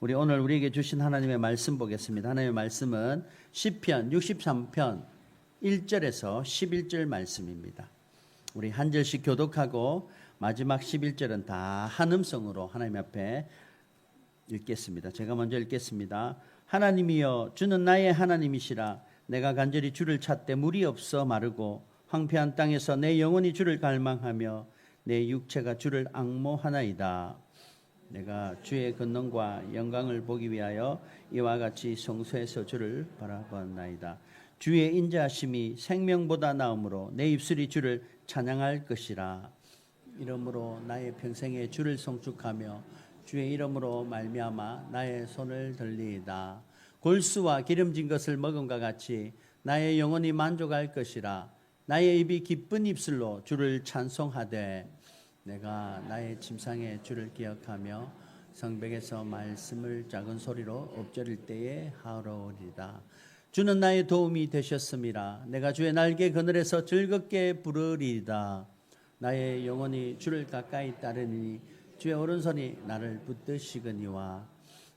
우리 오늘 우리에게 주신 하나님의 말씀 보겠습니다. 하나님의 말씀은 시편 63편 1절에서 11절 말씀입니다. 우리 한 절씩 교독하고 마지막 11절은 다 한음성으로 하나님 앞에 읽겠습니다. 제가 먼저 읽겠습니다. 하나님이여 주는 나의 하나님이시라. 내가 간절히 주를 찾되 물이 없어 마르고 황폐한 땅에서 내 영혼이 주를 갈망하며 내 육체가 주를 앙모하나이다. 내가 주의 권능과 영광을 보기 위하여 이와 같이 성소에서 주를 바라보나이다. 주의 인자하심이 생명보다 나음으로 내 입술이 주를 찬양할 것이라. 이러므로 나의 평생에 주를 송축하며 주의 이름으로 말미암아 나의 손을 들리이다. 골수와 기름진 것을 먹음과 같이 나의 영혼이 만족할 것이라. 나의 입이 기쁜 입술로 주를 찬송하되 내가 나의 침상에 주를 기억하며 성벽에서 말씀을 작은 소리로 엎드릴 때에 하오리다. 주는 나의 도움이 되셨음이라. 내가 주의 날개 그늘에서 즐겁게 부르리이다. 나의 영혼이 주를 가까이 따르니 주의 오른손이 나를 붙드시거니와.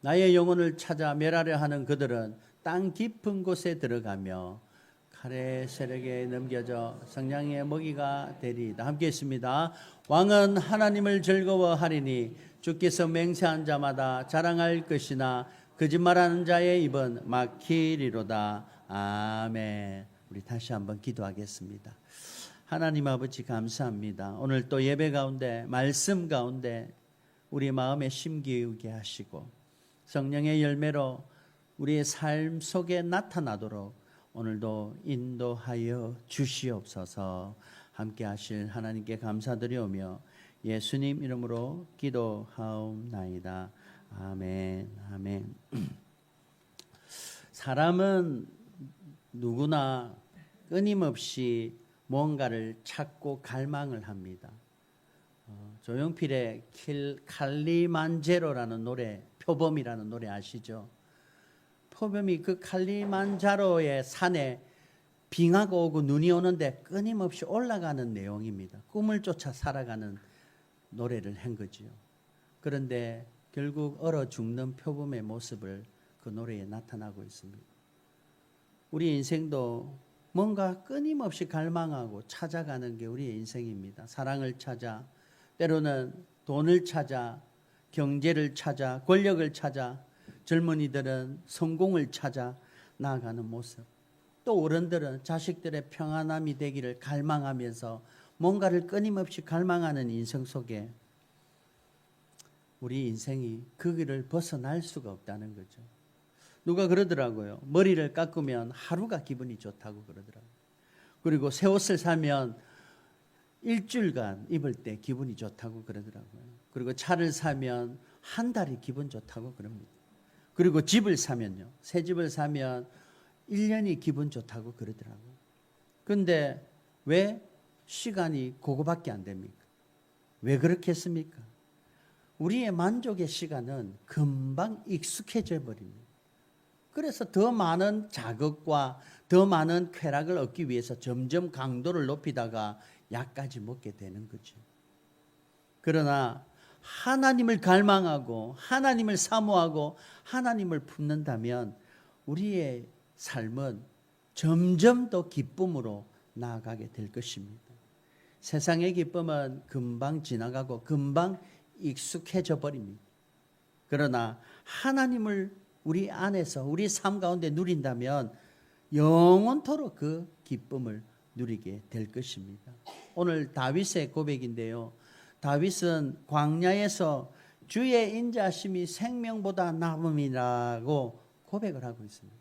나의 영혼을 찾아 멸하려 하는 그들은 땅 깊은 곳에 들어가며 칼의 세력에 넘겨져 성냥의 먹이가 되리이다. 함께 있습니다. 왕은 하나님을 즐거워하리니 주께서 맹세한 자마다 자랑할 것이나 거짓말하는 자의 입은 막히리로다. 아멘. 우리 다시 한번 기도하겠습니다. 하나님 아버지 감사합니다. 오늘 또 예배 가운데 말씀 가운데 우리 마음에 심기우게 하시고 성령의 열매로 우리의 삶 속에 나타나도록 오늘도 인도하여 주시옵소서. 함께 하실 하나님께 감사드리오며 예수님 이름으로 기도하옵나이다. 아멘. 아멘. 사람은 누구나 끊임없이 뭔가를 찾고 갈망을 합니다. 조용필의 칼리만제로라는 노래, 표범이라는 노래 아시죠? 표범이 그 칼리만자로의 산에 빙하가 오고 눈이 오는데 끊임없이 올라가는 내용입니다. 꿈을 쫓아 살아가는 노래를 한 거지요. 그런데 결국 얼어 죽는 표범의 모습을 그 노래에 나타나고 있습니다. 우리 인생도 뭔가 끊임없이 갈망하고 찾아가는 게 우리의 인생입니다. 사랑을 찾아, 때로는 돈을 찾아, 경제를 찾아, 권력을 찾아, 젊은이들은 성공을 찾아 나아가는 모습. 또 어른들은 자식들의 평안함이 되기를 갈망하면서 뭔가를 끊임없이 갈망하는 인생 속에 우리 인생이 그 길을 벗어날 수가 없다는 거죠. 누가 그러더라고요. 머리를 깎으면 하루가 기분이 좋다고 그러더라고요. 그리고 새 옷을 사면 일주일간 입을 때 기분이 좋다고 그러더라고요. 그리고 차를 사면 한 달이 기분 좋다고 그럽니다. 그리고 집을 사면요. 새 집을 사면 1년이 기분 좋다고 그러더라고요. 그런데 왜 시간이 그거밖에 안 됩니까? 왜 그렇게 했습니까? 우리의 만족의 시간은 금방 익숙해져 버립니다. 그래서 더 많은 자극과 더 많은 쾌락을 얻기 위해서 점점 강도를 높이다가 약까지 먹게 되는 거죠. 그러나 하나님을 갈망하고 하나님을 사모하고 하나님을 품는다면 우리의 삶은 점점 더 기쁨으로 나아가게 될 것입니다. 세상의 기쁨은 금방 지나가고 금방 익숙해져 버립니다. 그러나 하나님을 우리 안에서 우리 삶 가운데 누린다면 영원토록 그 기쁨을 누리게 될 것입니다. 오늘 다윗의 고백인데요. 다윗은 광야에서 주의 인자하심이 생명보다 나음이라고 고백을 하고 있습니다.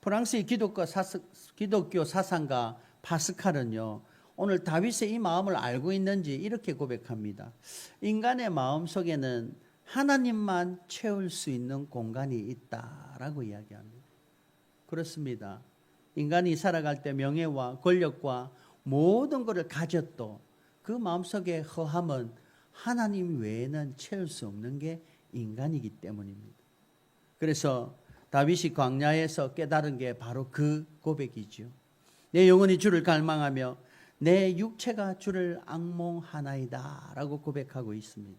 프랑스의 기독교 사상가 파스칼은요, 오늘 다윗의 이 마음을 알고 있는지 이렇게 고백합니다. 인간의 마음 속에는 하나님만 채울 수 있는 공간이 있다라고 이야기합니다. 그렇습니다. 인간이 살아갈 때 명예와 권력과 모든 것을 가졌도 그 마음속의 허함은 하나님 외에는 채울 수 없는 게 인간이기 때문입니다. 그래서 다윗이 광야에서 깨달은 게 바로 그 고백이죠. 내 영혼이 주를 갈망하며 내 육체가 주를 앙몽하나이다 라고 고백하고 있습니다.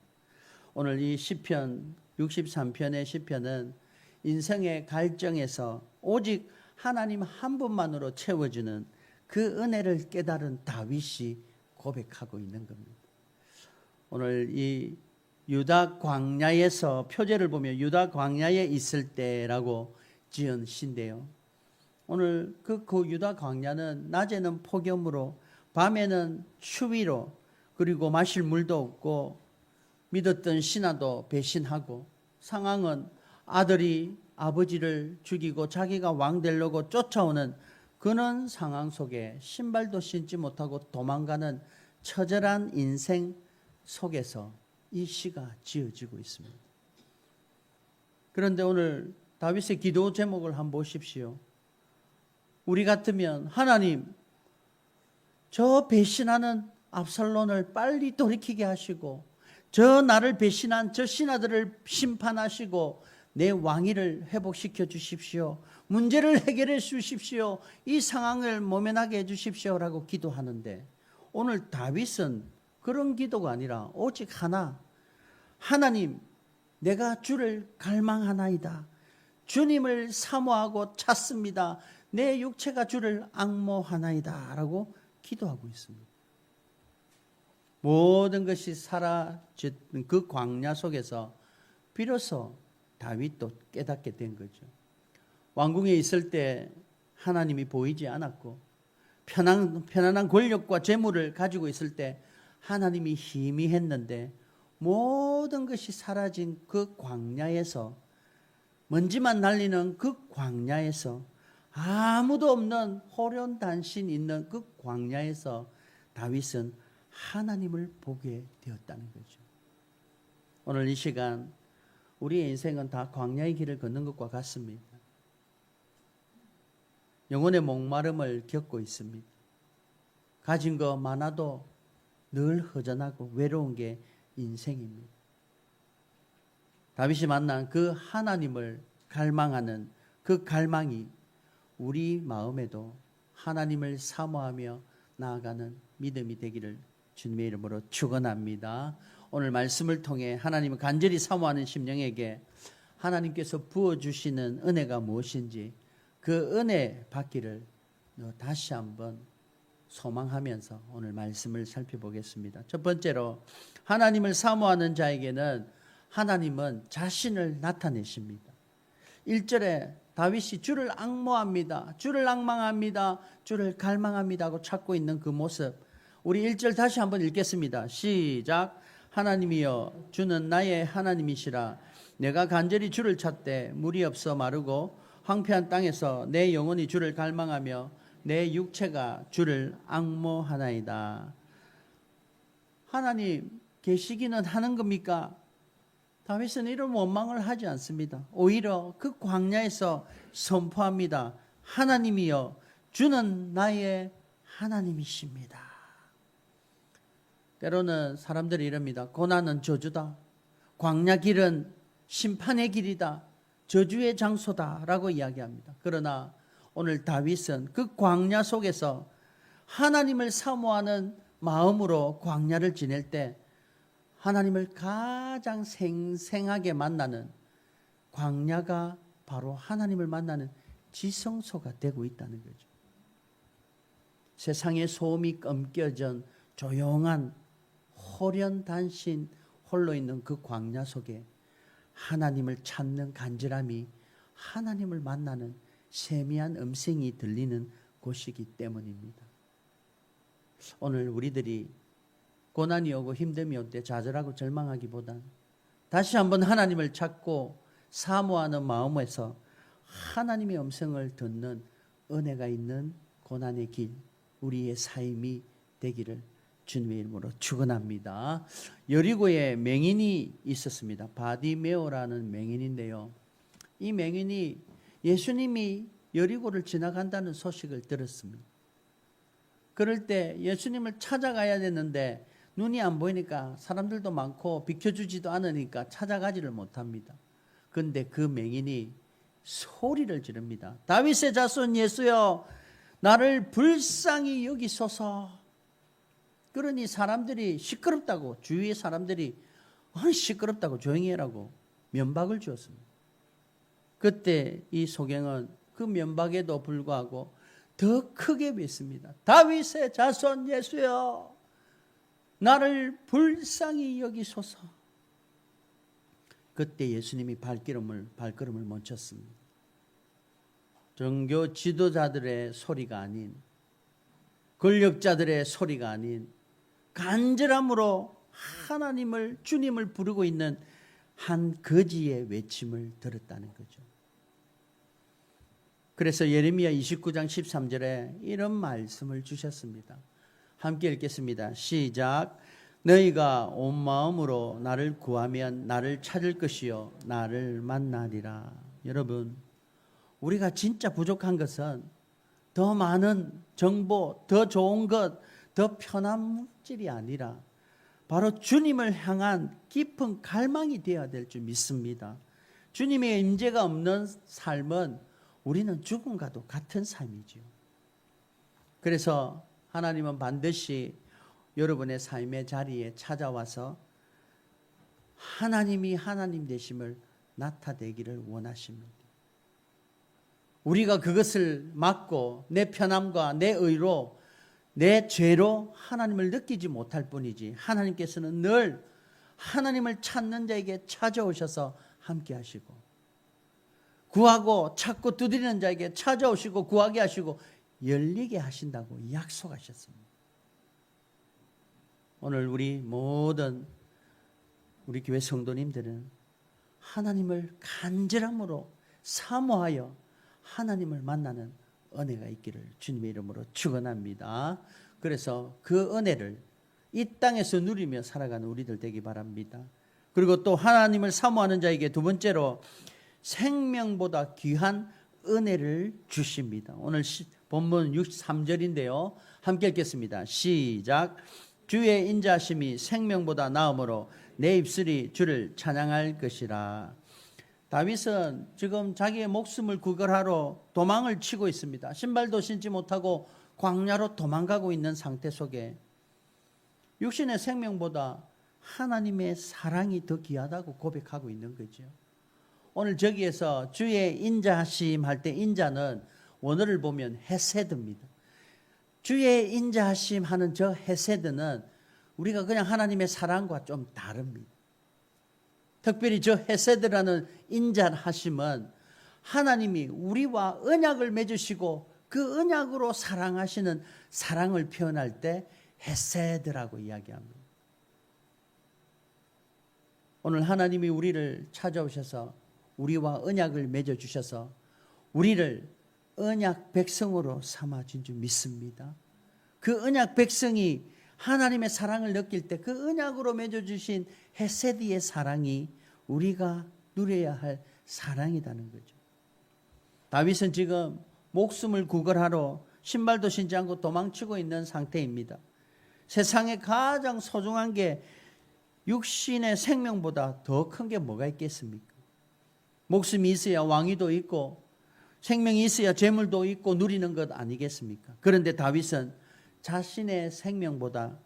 오늘 이 시편 63편의 시편은 인생의 갈증에서 오직 하나님 한 분만으로 채워주는 그 은혜를 깨달은 다윗이 고백하고 있는 겁니다. 오늘 이 유다 광야에서 표제를 보면 유다 광야에 있을 때라고 지은 시인데요. 오늘 그 유다 광야는 낮에는 폭염으로 밤에는 추위로 그리고 마실 물도 없고 믿었던 신하도 배신하고 상황은 아들이 아버지를 죽이고 자기가 왕 되려고 쫓아오는 그런 상황 속에 신발도 신지 못하고 도망가는 처절한 인생 속에서 이 시가 지어지고 있습니다. 그런데 오늘 다윗의 기도 제목을 한번 보십시오. 우리 같으면 하나님, 저 배신하는 압살론을 빨리 돌이키게 하시고 저 나를 배신한 저 신하들을 심판하시고 내 왕위를 회복시켜 주십시오. 문제를 해결해 주십시오. 이 상황을 모면하게 해 주십시오라고 기도하는데 오늘 다윗은 그런 기도가 아니라 오직 하나, 하나님, 내가 주를 갈망하나이다. 주님을 사모하고 찾습니다. 내 육체가 주를 앙모하나이다 라고 기도하고 있습니다. 모든 것이 사라진 그 광야 속에서 비로소 다윗도 깨닫게 된 거죠. 왕궁에 있을 때 하나님이 보이지 않았고 편안한 권력과 재물을 가지고 있을 때 하나님이 희미했는데 모든 것이 사라진 그 광야에서 먼지만 날리는 그 광야에서 아무도 없는 호련단신 있는 그 광야에서 다윗은 하나님을 보게 되었다는 거죠. 오늘 이 시간 우리의 인생은 다 광야의 길을 걷는 것과 같습니다. 영혼의 목마름을 겪고 있습니다. 가진 거 많아도 늘 허전하고 외로운 게 인생입니다. 다윗이 만난 그 하나님을 갈망하는 그 갈망이 우리 마음에도 하나님을 사모하며 나아가는 믿음이 되기를 주님의 이름으로 축원합니다. 오늘 말씀을 통해 하나님을 간절히 사모하는 심령에게 하나님께서 부어주시는 은혜가 무엇인지 그 은혜 받기를 다시 한번 소망하면서 오늘 말씀을 살펴보겠습니다. 첫 번째로 하나님을 사모하는 자에게는 하나님은 자신을 나타내십니다. 1절에 다윗이 주를 앙모합니다. 주를 앙망합니다. 주를 갈망합니다 하고 찾고 있는 그 모습, 우리 1절 다시 한번 읽겠습니다. 시작. 하나님이여 주는 나의 하나님이시라. 내가 간절히 주를 찾되 물이 없어 마르고 황폐한 땅에서 내 영혼이 주를 갈망하며 내 육체가 주를 앙모하나이다. 하나님 계시기는 하는 겁니까? 다윗은 이런 원망을 하지 않습니다. 오히려 그 광야에서 선포합니다. 하나님이여 주는 나의 하나님이십니다. 때로는 사람들이 이럽니다. 고난은 저주다. 광야 길은 심판의 길이다. 저주의 장소다라고 이야기합니다. 그러나 오늘 다윗은 그 광야 속에서 하나님을 사모하는 마음으로 광야를 지낼 때 하나님을 가장 생생하게 만나는 광야가 바로 하나님을 만나는 지성소가 되고 있다는 거죠. 세상의 소음이 껌겨진 조용한 호련단신 홀로 있는 그 광야 속에 하나님을 찾는 간절함이 하나님을 만나는 세미한 음성이 들리는 곳이기 때문입니다. 오늘 우리들이 고난이 오고 힘듦이 올 때 좌절하고 절망하기보단 다시 한번 하나님을 찾고 사모하는 마음에서 하나님의 음성을 듣는 은혜가 있는 고난의 길, 우리의 삶이 되기를 주님의 이름으로 축원합니다. 여리고에 맹인이 있었습니다. 바디메오라는 맹인인데요. 이 맹인이 예수님이 여리고를 지나간다는 소식을 들었습니다. 그럴 때 예수님을 찾아가야 되는데 눈이 안 보이니까 사람들도 많고 비켜주지도 않으니까 찾아가지를 못합니다. 그런데 그 맹인이 소리를 지릅니다. 다윗의 자손 예수여 나를 불쌍히 여기소서. 그러니 사람들이 시끄럽다고, 주위의 사람들이 시끄럽다고 조용히 해라고 면박을 주었습니다. 그때 이 소경은 그 면박에도 불구하고 더 크게 뱉습니다. 다윗의 자손 예수여, 나를 불쌍히 여기소서. 그때 예수님이 발걸음을 멈췄습니다. 종교 지도자들의 소리가 아닌, 권력자들의 소리가 아닌 간절함으로 하나님을, 주님을 부르고 있는 한 거지의 외침을 들었다는 거죠. 그래서 예레미야 29장 13절에 이런 말씀을 주셨습니다. 함께 읽겠습니다. 시작. 너희가 온 마음으로 나를 구하면 나를 찾을 것이요 나를 만나리라. 여러분, 우리가 진짜 부족한 것은 더 많은 정보, 더 좋은 것, 더 편한 물질이 아니라 바로 주님을 향한 깊은 갈망이 되어야 될 줄 믿습니다. 주님의 임재가 없는 삶은 우리는 죽음과도 같은 삶이죠. 그래서 하나님은 반드시 여러분의 삶의 자리에 찾아와서 하나님이 하나님 되심을 나타내기를 원하십니다. 우리가 그것을 막고 내 편함과 내 의로, 내 죄로 하나님을 느끼지 못할 뿐이지, 하나님께서는 늘 하나님을 찾는 자에게 찾아오셔서 함께 하시고, 구하고 찾고 두드리는 자에게 찾아오시고 구하게 하시고 열리게 하신다고 약속하셨습니다. 오늘 우리 모든 우리 교회 성도님들은 하나님을 간절함으로 사모하여 하나님을 만나는 은혜가 있기를 주님의 이름으로 축원합니다. 그래서 그 은혜를 이 땅에서 누리며 살아가는 우리들 되기 바랍니다. 그리고 또 하나님을 사모하는 자에게 두 번째로 생명보다 귀한 은혜를 주십니다. 오늘 본문 63절인데요. 함께 읽겠습니다. 시작. 주의 인자하심이 생명보다 나음으로 내 입술이 주를 찬양할 것이라. 다윗은 지금 자기의 목숨을 구걸하러 도망을 치고 있습니다. 신발도 신지 못하고 광야로 도망가고 있는 상태 속에 육신의 생명보다 하나님의 사랑이 더 귀하다고 고백하고 있는 거죠. 오늘 저기에서 주의 인자하심 할 때 인자는 원어를 보면 헤세드입니다. 주의 인자하심 하는 저 헤세드는 우리가 그냥 하나님의 사랑과 좀 다릅니다. 특별히 저 헤세드라는 인자하심은 하나님이 우리와 언약을 맺으시고 그 언약으로 사랑하시는 사랑을 표현할 때 헤세드라고 이야기합니다. 오늘 하나님이 우리를 찾아오셔서 우리와 언약을 맺어주셔서 우리를 언약 백성으로 삼아준 줄 믿습니다. 그 언약 백성이 하나님의 사랑을 느낄 때 그 언약으로 맺어주신 헤세드의 사랑이 우리가 누려야 할 사랑이라는 거죠. 다윗은 지금 목숨을 구걸하러 신발도 신지 않고 도망치고 있는 상태입니다. 세상에 가장 소중한 게 육신의 생명보다 더 큰 게 뭐가 있겠습니까? 목숨이 있어야 왕위도 있고 생명이 있어야 재물도 있고 누리는 것 아니겠습니까? 그런데 다윗은 자신의 생명보다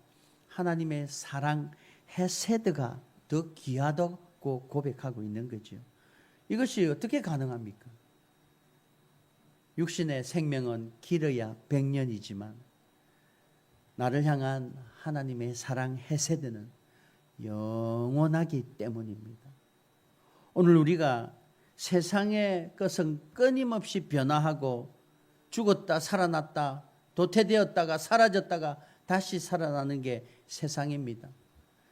하나님의 사랑 헤세드가 더 귀하다고 고백하고 있는 거죠. 이것이 어떻게 가능합니까? 육신의 생명은 길어야 100년이지만 나를 향한 하나님의 사랑 헤세드는 영원하기 때문입니다. 오늘 우리가 세상의 것은 끊임없이 변화하고 죽었다 살아났다 도태되었다가 사라졌다가 다시 살아나는 게 세상입니다.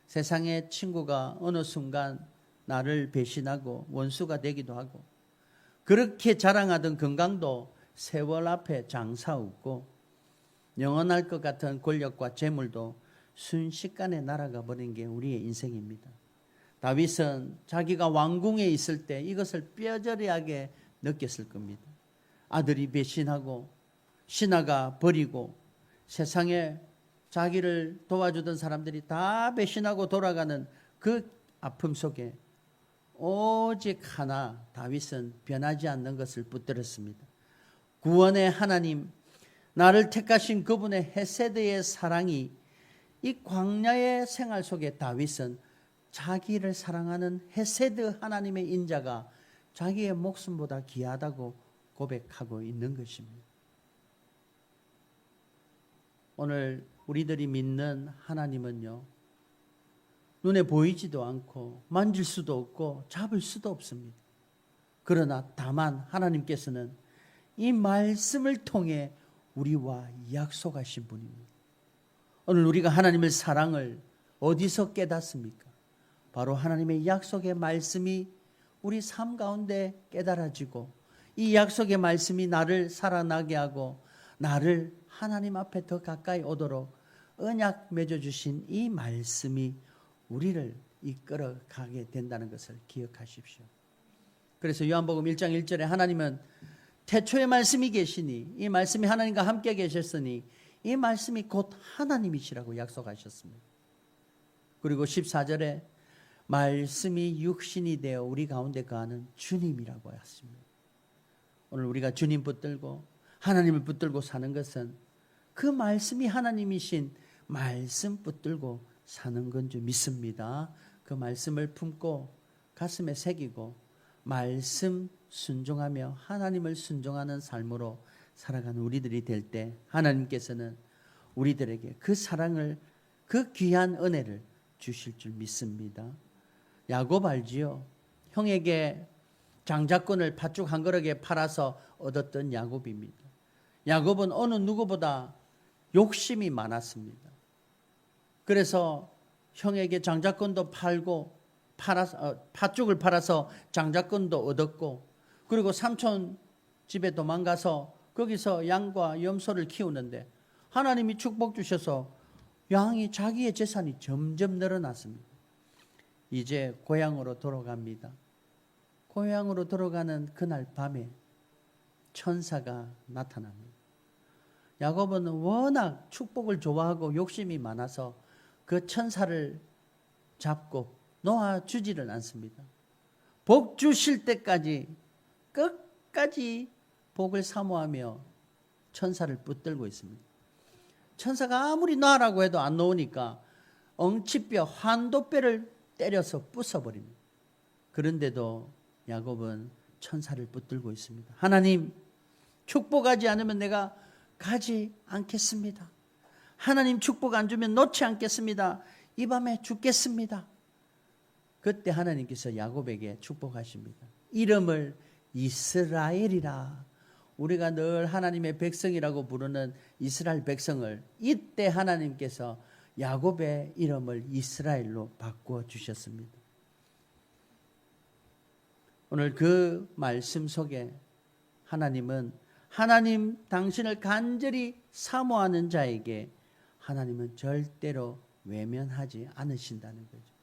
세상의 친구가 어느 순간 나를 배신하고 원수가 되기도 하고 그렇게 자랑하던 건강도 세월 앞에 장사 없고 영원할 것 같은 권력과 재물도 순식간에 날아가 버린 게 우리의 인생입니다. 다윗은 자기가 왕궁에 있을 때 이것을 뼈저리하게 느꼈을 겁니다. 아들이 배신하고 신하가 버리고 세상에 자기를 도와주던 사람들이 다 배신하고 돌아가는 그 아픔 속에 오직 하나 다윗은 변하지 않는 것을 붙들었습니다. 구원의 하나님, 나를 택하신 그분의 헤세드의 사랑이 이 광야의 생활 속에 다윗은 자기를 사랑하는 헤세드 하나님의 인자가 자기의 목숨보다 귀하다고 고백하고 있는 것입니다. 오늘 우리들이 믿는 하나님은요, 눈에 보이지도 않고 만질 수도 없고 잡을 수도 없습니다. 그러나 다만 하나님께서는 이 말씀을 통해 우리와 약속하신 분입니다. 오늘 우리가 하나님의 사랑을 어디서 깨닫습니까? 바로 하나님의 약속의 말씀이 우리 삶 가운데 깨달아지고 이 약속의 말씀이 나를 살아나게 하고 나를 하나님 앞에 더 가까이 오도록 언약 맺어주신 이 말씀이 우리를 이끌어가게 된다는 것을 기억하십시오. 그래서 요한복음 1장 1절에 하나님은 태초의 말씀이 계시니 이 말씀이 하나님과 함께 계셨으니 이 말씀이 곧 하나님이시라고 약속하셨습니다. 그리고 14절에 말씀이 육신이 되어 우리 가운데 거하는 주님이라고 했습니다. 오늘 우리가 주님 붙들고 하나님을 붙들고 사는 것은 그 말씀이 하나님이신 말씀 붙들고 사는 건 줄 믿습니다. 그 말씀을 품고 가슴에 새기고 말씀 순종하며 하나님을 순종하는 삶으로 살아가는 우리들이 될 때 하나님께서는 우리들에게 그 사랑을, 그 귀한 은혜를 주실 줄 믿습니다. 야곱 알지요? 형에게 장자권을 팥죽 한 그릇에 팔아서 얻었던 야곱입니다. 야곱은 어느 누구보다 욕심이 많았습니다. 그래서 형에게 장자권도 팔고 팥죽을 팔아서 장자권도 얻었고, 그리고 삼촌 집에 도망가서 거기서 양과 염소를 키우는데 하나님이 축복 주셔서 양이 자기의 재산이 점점 늘어났습니다. 이제 고향으로 돌아갑니다. 고향으로 돌아가는 그날 밤에 천사가 나타납니다. 야곱은 워낙 축복을 좋아하고 욕심이 많아서 그 천사를 잡고 놓아주지를 않습니다. 복 주실 때까지 끝까지 복을 사모하며 천사를 붙들고 있습니다. 천사가 아무리 놔라고 해도 안 놓으니까 엉치뼈, 환도뼈를 때려서 부숴버립니다. 그런데도 야곱은 천사를 붙들고 있습니다. 하나님, 축복하지 않으면 내가 가지 않겠습니다. 하나님 축복 안 주면 놓지 않겠습니다. 이 밤에 죽겠습니다. 그때 하나님께서 야곱에게 축복하십니다. 이름을 이스라엘이라. 우리가 늘 하나님의 백성이라고 부르는 이스라엘 백성을 이때 하나님께서 야곱의 이름을 이스라엘로 바꾸어 주셨습니다. 오늘 그 말씀 속에 하나님은 하나님 당신을 간절히 사모하는 자에게 하나님은 절대로 외면하지 않으신다는 거죠.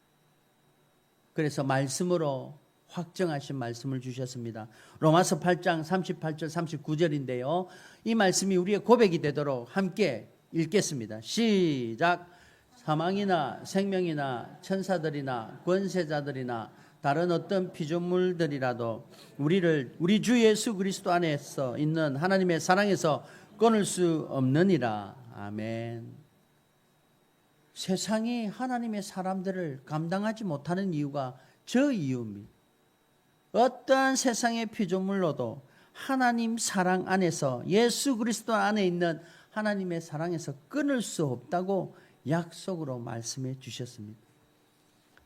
그래서 말씀으로 확정하신 말씀을 주셨습니다. 로마서 8장 38절 39절인데요. 이 말씀이 우리의 고백이 되도록 함께 읽겠습니다. 시작. 사망이나 생명이나 천사들이나 권세자들이나 다른 어떤 피조물들이라도 우리 주 예수 그리스도 안에서 있는 하나님의 사랑에서 끊을 수 없느니라. 아멘. 세상이 하나님의 사람들을 감당하지 못하는 이유가 저 이유입니다. 어떠한 세상의 피조물로도 하나님 사랑 안에서 예수 그리스도 안에 있는 하나님의 사랑에서 끊을 수 없다고 약속으로 말씀해 주셨습니다.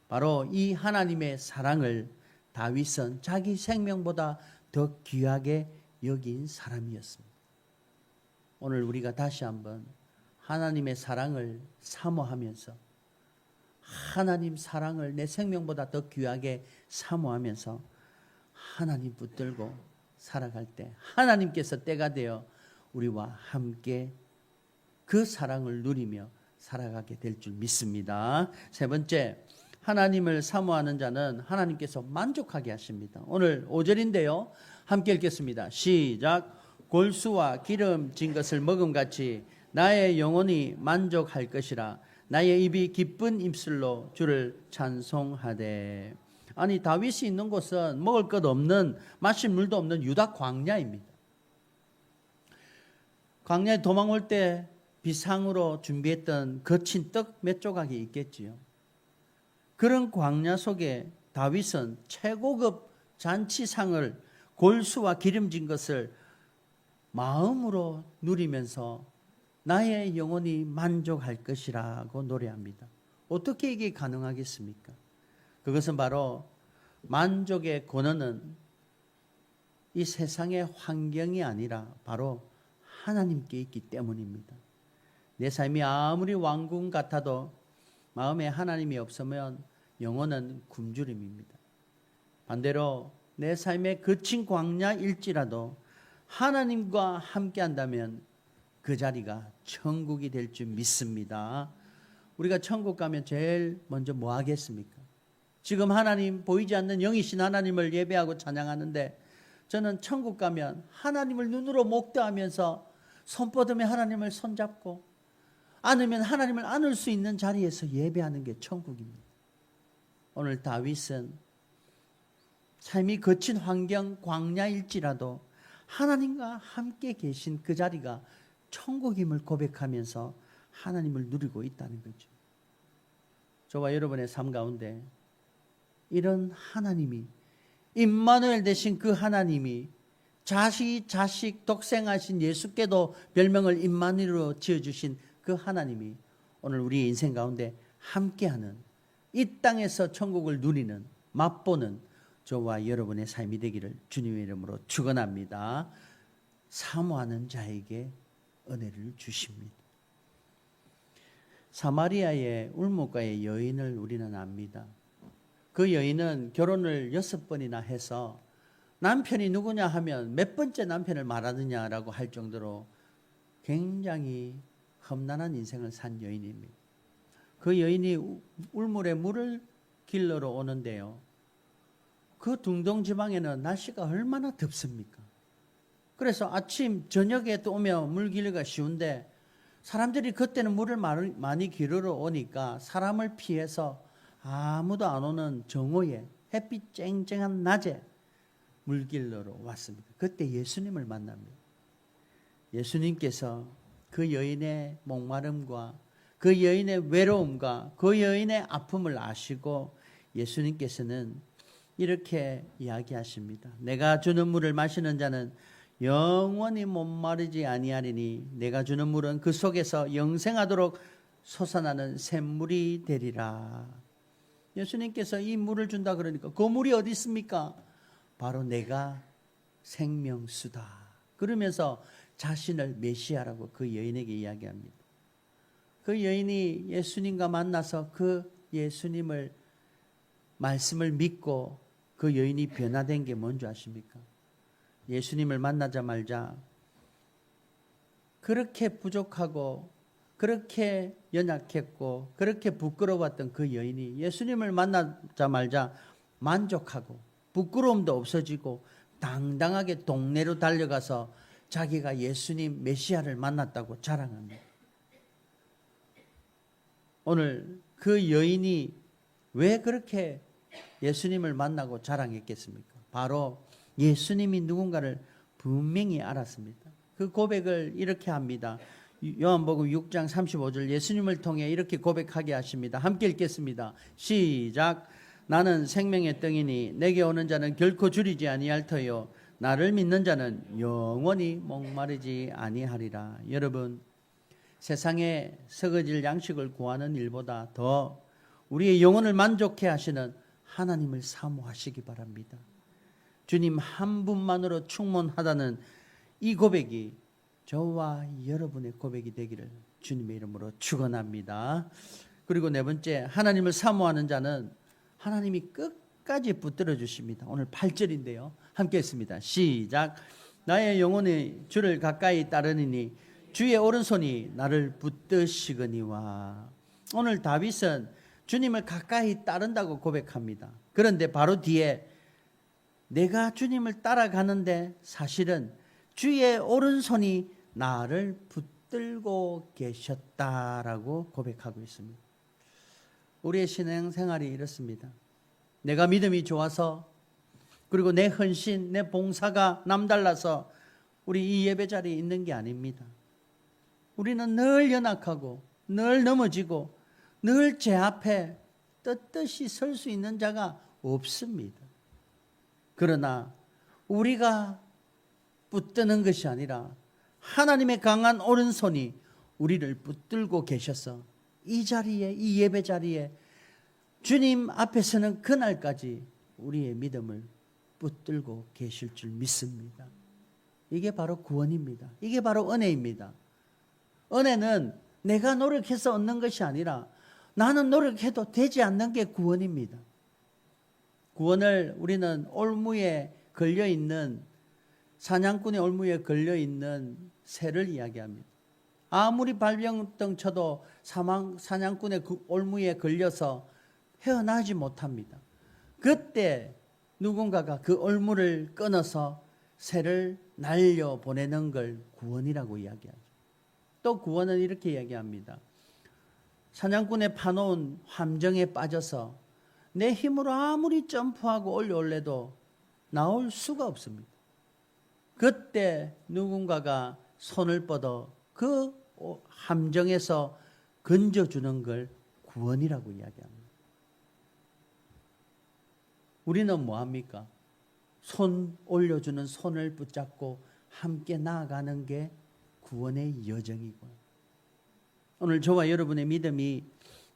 바로 이 하나님의 사랑을 다윗은 자기 생명보다 더 귀하게 여긴 사람이었습니다. 오늘 우리가 다시 한번 하나님의 사랑을 사모하면서 하나님 사랑을 내 생명보다 더 귀하게 사모하면서 하나님 붙들고 살아갈 때 하나님께서 때가 되어 우리와 함께 그 사랑을 누리며 살아가게 될 줄 믿습니다. 세 번째, 하나님을 사모하는 자는 하나님께서 만족하게 하십니다. 오늘 5절인데요. 함께 읽겠습니다. 시작. 골수와 기름 진 것을 먹음같이 나의 영혼이 만족할 것이라. 나의 입이 기쁜 입술로 주를 찬송하되. 아니, 다윗이 있는 곳은 먹을 것 없는, 마실 물도 없는 유다 광야입니다. 광야에 도망올 때 비상으로 준비했던 거친 떡 몇 조각이 있겠지요. 그런 광야 속에 다윗은 최고급 잔치상을 골수와 기름진 것을 마음으로 누리면서 나의 영혼이 만족할 것이라고 노래합니다. 어떻게 이게 가능하겠습니까? 그것은 바로 만족의 근원은 이 세상의 환경이 아니라 바로 하나님께 있기 때문입니다. 내 삶이 아무리 왕궁 같아도 마음에 하나님이 없으면 영혼은 굶주림입니다. 반대로 내 삶의 거친 광야일지라도 하나님과 함께 한다면 그 자리가 천국이 될 줄 믿습니다. 우리가 천국 가면 제일 먼저 뭐 하겠습니까? 지금 하나님, 보이지 않는 영이신 하나님을 예배하고 찬양하는데 저는 천국 가면 하나님을 눈으로 목도하면서 손뻗으며 하나님을 손잡고 안으면 하나님을 안을 수 있는 자리에서 예배하는 게 천국입니다. 오늘 다윗은 삶이 거친 환경 광야일지라도 하나님과 함께 계신 그 자리가 천국임을 고백하면서 하나님을 누리고 있다는 거죠. 저와 여러분의 삶 가운데 이런 하나님이, 임마누엘 되신 그 하나님이, 자식 독생하신 예수께도 별명을 임마누엘로 지어주신 그 하나님이 오늘 우리 인생 가운데 함께하는, 이 땅에서 천국을 누리는, 맛보는 저와 여러분의 삶이 되기를 주님의 이름으로 축원합니다. 사모하는 자에게 은혜를 주십니다. 사마리아의 울목가의 여인을 우리는 압니다. 그 여인은 결혼을 6번이나 해서 남편이 누구냐 하면 몇 번째 남편을 말하느냐라고 할 정도로 굉장히 험난한 인생을 산 여인입니다. 그 여인이 울물에 물을 길러러 오는데요. 그 중동 지방에는 날씨가 얼마나 덥습니까? 그래서 아침 저녁에 또 오면 물 길기가 쉬운데 사람들이 그때는 물을 많이 길러 오니까 사람을 피해서 아무도 안 오는 정오에 햇빛 쨍쨍한 낮에 물 길러러 왔습니다. 그때 예수님을 만납니다. 예수님께서 그 여인의 목마름과 그 여인의 외로움과 그 여인의 아픔을 아시고 예수님께서는 이렇게 이야기하십니다. 내가 주는 물을 마시는 자는 영원히 목마르지 아니하리니 내가 주는 물은 그 속에서 영생하도록 솟아나는 샘물이 되리라. 예수님께서 이 물을 준다 그러니까 그 물이 어디 있습니까? 바로 내가 생명수다. 그러면서 자신을 메시아라고 그 여인에게 이야기합니다. 그 여인이 예수님과 만나서 그 예수님을 말씀을 믿고 그 여인이 변화된 게 뭔지 아십니까? 예수님을 만나자마자 그렇게 부족하고 그렇게 연약했고 그렇게 부끄러웠던 그 여인이 예수님을 만나자마자 만족하고 부끄러움도 없어지고 당당하게 동네로 달려가서 자기가 예수님 메시아를 만났다고 자랑합니다. 오늘 그 여인이 왜 그렇게 예수님을 만나고 자랑했겠습니까? 바로 예수님이 누군가를 분명히 알았습니다. 그 고백을 이렇게 합니다. 요한복음 6장 35절 예수님을 통해 이렇게 고백하게 하십니다. 함께 읽겠습니다. 시작. 나는 생명의 떡이니 내게 오는 자는 결코 줄이지 아니할 터요 나를 믿는 자는 영원히 목마르지 아니하리라. 여러분, 세상에 썩어질 양식을 구하는 일보다 더 우리의 영혼을 만족해 하시는 하나님을 사모하시기 바랍니다. 주님 한 분만으로 충분하다는 이 고백이 저와 여러분의 고백이 되기를 주님의 이름으로 축원합니다. 그리고 네 번째, 하나님을 사모하는 자는 하나님이 끝까지 붙들어 주십니다. 오늘 8절인데요. 함께 했습니다. 시작. 나의 영혼이 주를 가까이 따르니 주의 오른손이 나를 붙드시거니와. 오늘 다윗은 주님을 가까이 따른다고 고백합니다. 그런데 바로 뒤에 내가 주님을 따라가는데 사실은 주의 오른손이 나를 붙들고 계셨다라고 고백하고 있습니다. 우리의 신앙생활이 이렇습니다. 내가 믿음이 좋아서 그리고 내 헌신, 내 봉사가 남달라서 우리 이 예배 자리에 있는 게 아닙니다. 우리는 늘 연약하고 늘 넘어지고 늘 제 앞에 떳떳이 설 수 있는 자가 없습니다. 그러나 우리가 붙드는 것이 아니라 하나님의 강한 오른손이 우리를 붙들고 계셔서 이 자리에, 이 예배 자리에 주님 앞에서는 그날까지 우리의 믿음을 붙들고 계실 줄 믿습니다. 이게 바로 구원입니다. 이게 바로 은혜입니다. 은혜는 내가 노력해서 얻는 것이 아니라 나는 노력해도 되지 않는 게 구원입니다. 구원을 우리는 올무에 걸려있는, 사냥꾼의 올무에 걸려있는 새를 이야기합니다. 아무리 발병등 쳐도 사냥꾼의 그 올무에 걸려서 헤어나지 못합니다. 그때 누군가가 그 올무를 끊어서 새를 날려보내는 걸 구원이라고 이야기하죠. 또 구원은 이렇게 이야기합니다. 사냥꾼의 파놓은 함정에 빠져서 내 힘으로 아무리 점프하고 올려올래도 나올 수가 없습니다. 그때 누군가가 손을 뻗어 그 함정에서 건져주는 걸 구원이라고 이야기합니다. 우리는 뭐합니까? 손 올려주는 손을 붙잡고 함께 나아가는 게 구원의 여정이고, 오늘 저와 여러분의 믿음이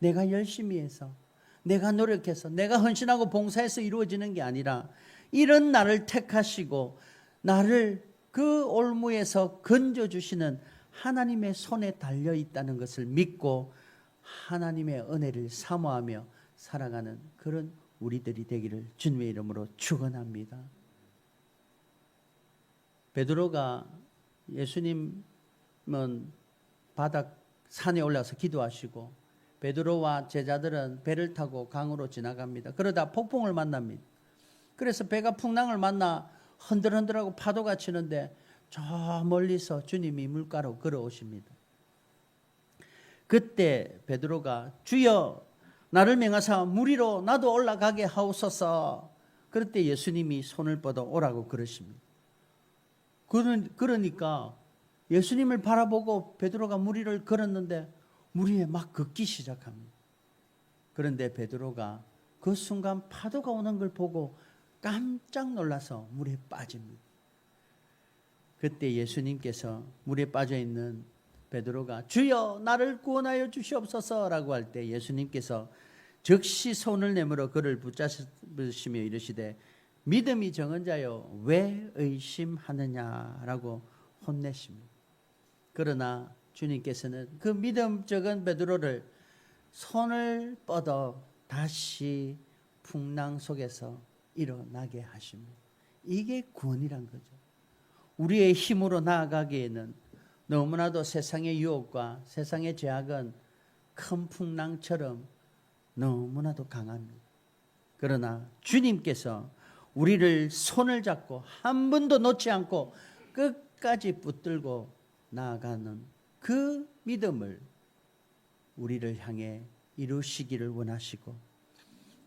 내가 열심히 해서, 내가 노력해서, 내가 헌신하고 봉사해서 이루어지는 게 아니라 이런 나를 택하시고 나를 그 올무에서 건져주시는 하나님의 손에 달려있다는 것을 믿고 하나님의 은혜를 사모하며 살아가는 그런 우리들이 되기를 주님의 이름으로 축원합니다. 베드로가, 예수님은 바닥 산에 올라서 기도하시고 베드로와 제자들은 배를 타고 강으로 지나갑니다. 그러다 폭풍을 만납니다. 그래서 배가 풍랑을 만나 흔들흔들하고 파도가 치는데 저 멀리서 주님이 물가로 걸어오십니다. 그때 베드로가 주여 나를 명하사 물 위로 나도 올라가게 하옵소서. 그럴 때 예수님이 손을 뻗어 오라고 그러십니다. 그러니까 예수님을 바라보고 베드로가 물 위를 걸었는데 물 위에 막 걷기 시작합니다. 그런데 베드로가 그 순간 파도가 오는 걸 보고 깜짝 놀라서 물에 빠집니다. 그때 예수님께서 물에 빠져있는 베드로가 주여 나를 구원하여 주시옵소서라고 할 때 예수님께서 즉시 손을 내밀어 그를 붙잡으시며 이르시되 믿음이 적은 자여 왜 의심하느냐라고 혼내십니다. 그러나 주님께서는 그 믿음 적은 베드로를 손을 뻗어 다시 풍랑 속에서 일어나게 하십니다. 이게 구원이란 거죠. 우리의 힘으로 나아가기에는 너무나도 세상의 유혹과 세상의 제약은 큰 풍랑처럼 너무나도 강합니다. 그러나 주님께서 우리를 손을 잡고 한 번도 놓지 않고 끝까지 붙들고 나아가는 그 믿음을 우리를 향해 이루시기를 원하시고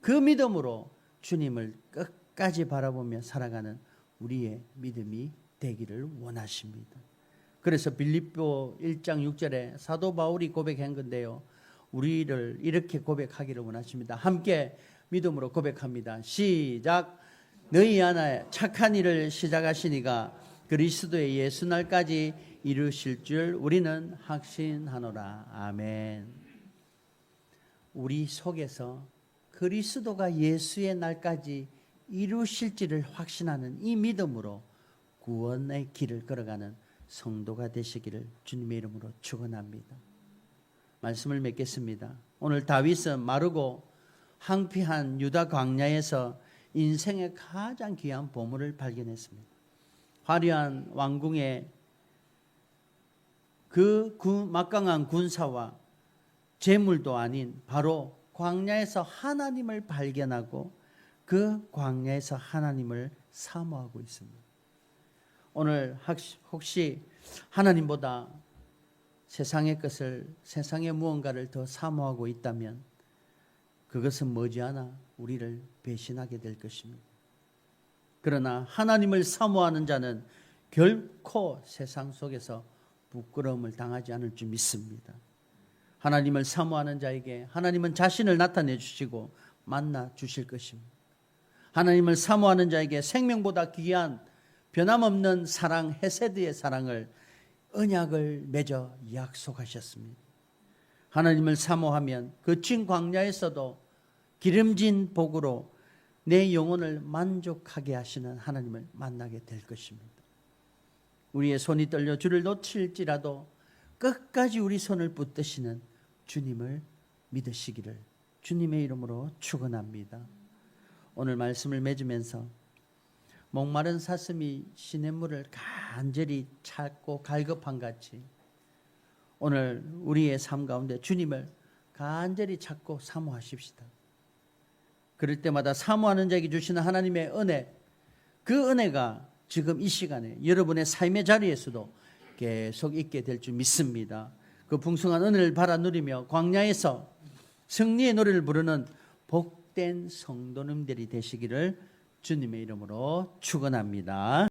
그 믿음으로 주님을 끝까지 바라보며 살아가는 우리의 믿음이 되기를 원하십니다. 그래서 빌립보 1장 6절에 사도 바울이 고백한 건데요. 우리를 이렇게 고백하기를 원하십니다. 함께 믿음으로 고백합니다. 시작. 너희 안에 착한 일을 시작하시니가 그리스도의 예수날까지 이루실 줄 우리는 확신하노라. 아멘. 우리 속에서 그리스도가 예수의 날까지 이루실지를 확신하는 이 믿음으로 구원의 길을 걸어가는 성도가 되시기를 주님의 이름으로 축원합니다. 말씀을 맺겠습니다. 오늘 다윗은 마르고 황폐한 유다 광야에서 인생의 가장 귀한 보물을 발견했습니다. 화려한 왕궁의 그 막강한 군사와 재물도 아닌 바로 광야에서 하나님을 발견하고 그 광야에서 하나님을 사모하고 있습니다. 오늘 혹시 하나님보다 세상의 것을, 세상의 무언가를 더 사모하고 있다면 그것은 머지않아 우리를 배신하게 될 것입니다. 그러나 하나님을 사모하는 자는 결코 세상 속에서 부끄러움을 당하지 않을 줄 믿습니다. 하나님을 사모하는 자에게 하나님은 자신을 나타내 주시고 만나 주실 것입니다. 하나님을 사모하는 자에게 생명보다 귀한 변함없는 사랑, 헤세드의 사랑을, 언약을 맺어 약속하셨습니다. 하나님을 사모하면 거친 광야에서도 기름진 복으로 내 영혼을 만족하게 하시는 하나님을 만나게 될 것입니다. 우리의 손이 떨려 주를 놓칠지라도 끝까지 우리 손을 붙드시는 주님을 믿으시기를 주님의 이름으로 축원합니다. 오늘 말씀을 맺으면서 목마른 사슴이 시냇물을 간절히 찾고 갈급한 같이 오늘 우리의 삶 가운데 주님을 간절히 찾고 사모하십시다. 그럴 때마다 사모하는 자에게 주시는 하나님의 은혜, 그 은혜가 지금 이 시간에 여러분의 삶의 자리에서도 계속 있게 될 줄 믿습니다. 그 풍성한 은혜를 받아 누리며 광야에서 승리의 노래를 부르는 복된 성도님들이 되시기를 주님의 이름으로 축원합니다.